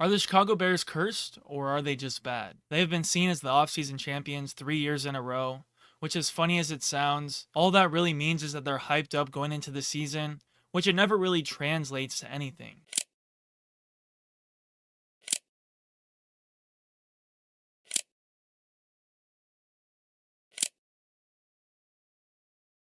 Are the Chicago Bears cursed or are they just bad? They have been seen as the offseason champions 3 years in a row, which, as funny as it sounds, all that really means is that they're hyped up going into the season, which it never really translates to anything.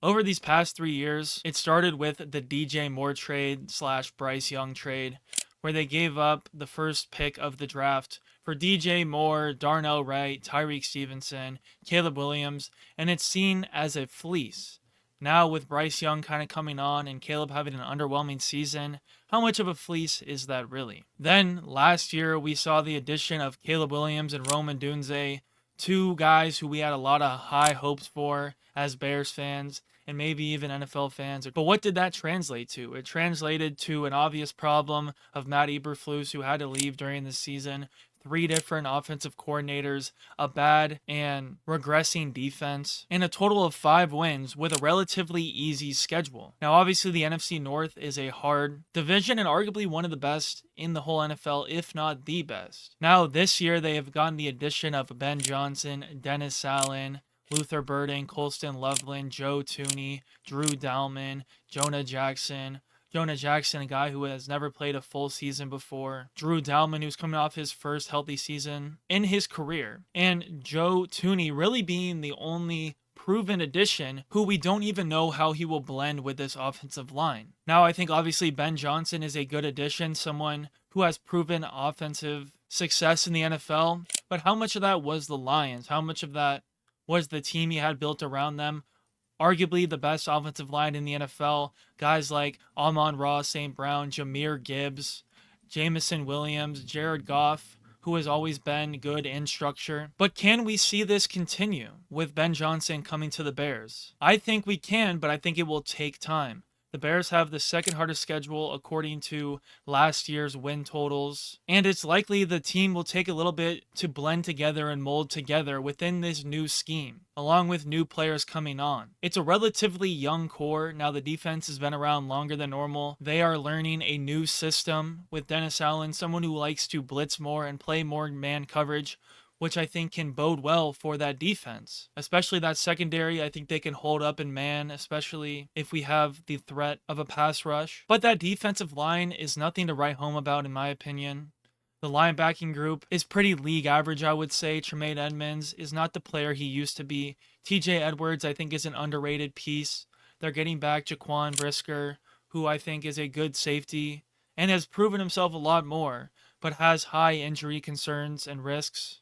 Over these past 3 years, it started with the DJ Moore trade slash Bryce Young trade, where they gave up the first pick of the draft for DJ Moore, Darnell Wright, Tyreek Stevenson, Caleb Williams, and it's seen as a fleece. Now, with Bryce Young kind of coming on and Caleb having an underwhelming season, how much of a fleece is that really? Then, last year, we saw the addition of Caleb Williams and Roman Dunze, two guys who we had a lot of high hopes for as Bears fans and maybe even NFL fans. But what did that translate to? It translated to an obvious problem of Matt Eberflus, who had to leave during the season, three different offensive coordinators, a bad and regressing defense, and a total of 5 wins with a relatively easy schedule. Now, obviously, the NFC North is a hard division and arguably one of the best in the whole NFL, if not the best. Now, this year, they have gotten the addition of Ben Johnson, Dennis Allen, Luther Burden, Colston Loveland, Joe Tooney, Drew Dalman, Jonah Jackson. Jonah Jackson, a guy who has never played a full season before. Drew Dalman, who's coming off his first healthy season in his career. And Joe Tooney really being the only proven addition who we don't even know how he will blend with this offensive line. Now, I think obviously Ben Johnson is a good addition, someone who has proven offensive success in the NFL. But how much of that was the Lions? How much of that was the team he had built around them? Arguably the best offensive line in the NFL. Guys like Amon-Ra St. Brown, Jahmyr Gibbs, Jameson Williams, Jared Goff, who has always been good in structure. But can we see this continue with Ben Johnson coming to the Bears? I think we can, but I think it will take time. The Bears have the second hardest schedule according to last year's win totals, and it's likely the team will take a little bit to blend together and mold together within this new scheme, along with new players coming on. It's a relatively young core. Now, the defense has been around longer than normal. They are learning a new system with Dennis Allen, someone who likes to blitz more and play more man coverage, which I think can bode well for that defense. Especially that secondary, I think they can hold up in man, especially if we have the threat of a pass rush. But that defensive line is nothing to write home about, in my opinion. The linebacking group is pretty league average, I would say. Tremaine Edmonds is not the player he used to be. TJ Edwards, I think, is an underrated piece. They're getting back Jaquan Brisker, who I think is a good safety and has proven himself a lot more, but has high injury concerns and risks,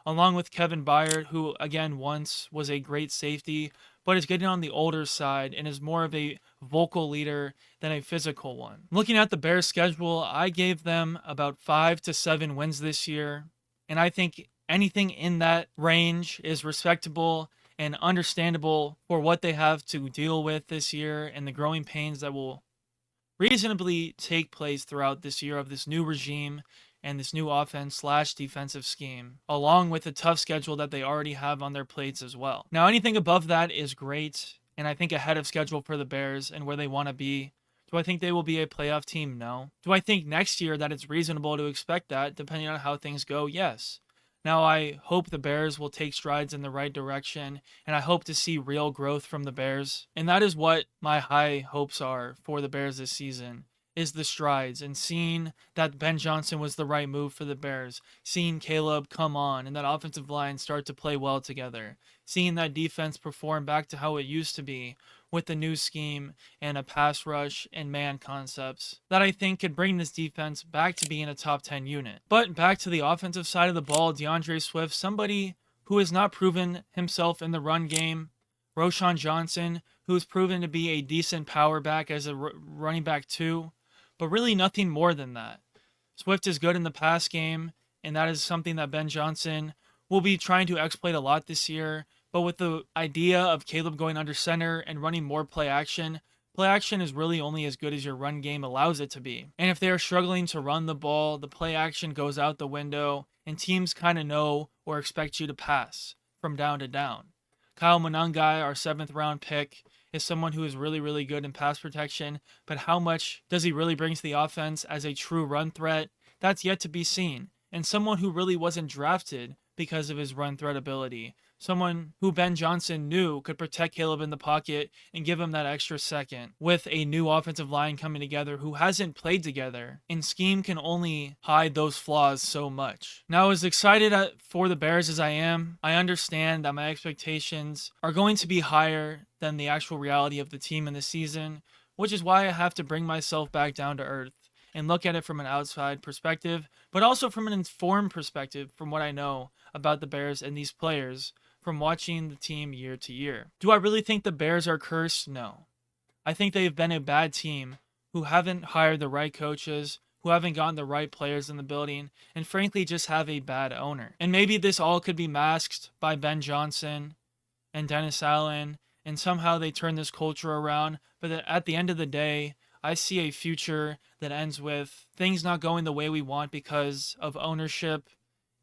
along with Kevin Byard, who again once was a great safety, but is getting on the older side and is more of a vocal leader than a physical one. Looking at the Bears' schedule, I gave them about 5 to 7 wins this year, and I think anything in that range is respectable and understandable for what they have to deal with this year and the growing pains that will reasonably take place throughout this year of this new regime and this new offense slash defensive scheme, along with the tough schedule that they already have on their plates as well. Now, anything above that is great, and I think ahead of schedule for the Bears and where they want to be. Do I think they will be a playoff team? No. Do I think next year that it's reasonable to expect that, depending on how things go? Yes. Now, I hope the Bears will take strides in the right direction, and I hope to see real growth from the Bears. And that is what my high hopes are for the Bears this season, is the strides and seeing that Ben Johnson was the right move for the Bears, seeing Caleb come on and that offensive line start to play well together, seeing that defense perform back to how it used to be with the new scheme and a pass rush and man concepts that I think could bring this defense back to being a top 10 unit. But back to the offensive side of the ball, DeAndre Swift, somebody who has not proven himself in the run game. Roshan Johnson, who has proven to be a decent power back as a running back too, but really nothing more than that. Swift is good in the pass game, and that is something that Ben Johnson will be trying to exploit a lot this year. But with the idea of Caleb going under center and running more play action is really only as good as your run game allows it to be. And if they are struggling to run the ball, the play action goes out the window, and teams kind of know or expect you to pass from down to down. Kyle Monangai, our 7th-round pick, is someone who is really, really good in pass protection, but how much does he really bring to the offense as a true run threat? That's yet to be seen. And someone who really wasn't drafted because of his run threat ability. Someone who Ben Johnson knew could protect Caleb in the pocket and give him that extra second, with a new offensive line coming together who hasn't played together, and scheme can only hide those flaws so much. Now, as excited for the Bears as I am, I understand that my expectations are going to be higher than the actual reality of the team in the season, which is why I have to bring myself back down to earth and look at it from an outside perspective, but also from an informed perspective from what I know about the Bears and these players from watching the team year to year. Do I really think the Bears are cursed? No. I think they've been a bad team who haven't hired the right coaches, who haven't gotten the right players in the building, and frankly just have a bad owner. And maybe this all could be masked by Ben Johnson and Dennis Allen, and somehow they turn this culture around, but at the end of the day, I see a future that ends with things not going the way we want because of ownership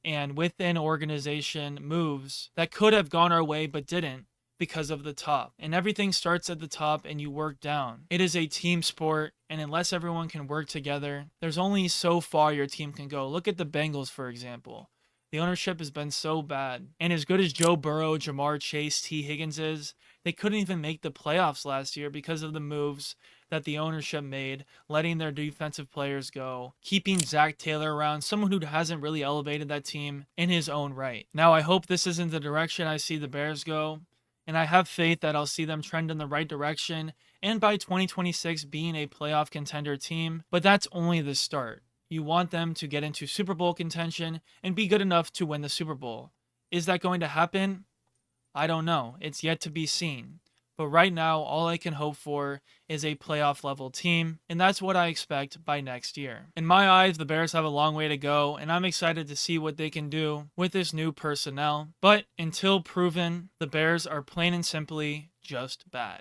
and within organization moves that could have gone our way but didn't because of the top. And everything starts at the top and you work down. It is a team sport, and unless everyone can work together, there's only so far your team can go. Look at the Bengals, for example. The ownership has been so bad. And as good as Joe Burrow, Jamar Chase, T. Higgins is, they couldn't even make the playoffs last year because of the moves that the ownership made, letting their defensive players go, keeping Zach Taylor around, someone who hasn't really elevated that team in his own right. Now, I hope this isn't the direction I see the Bears go, and I have faith that I'll see them trend in the right direction, and by 2026 being a playoff contender team, but that's only the start. You want them to get into Super Bowl contention and be good enough to win the Super Bowl. Is that going to happen? I don't know. It's yet to be seen. But right now, all I can hope for is a playoff level team, and that's what I expect by next year. In my eyes, the Bears have a long way to go, and I'm excited to see what they can do with this new personnel. But until proven, the Bears are plain and simply just bad.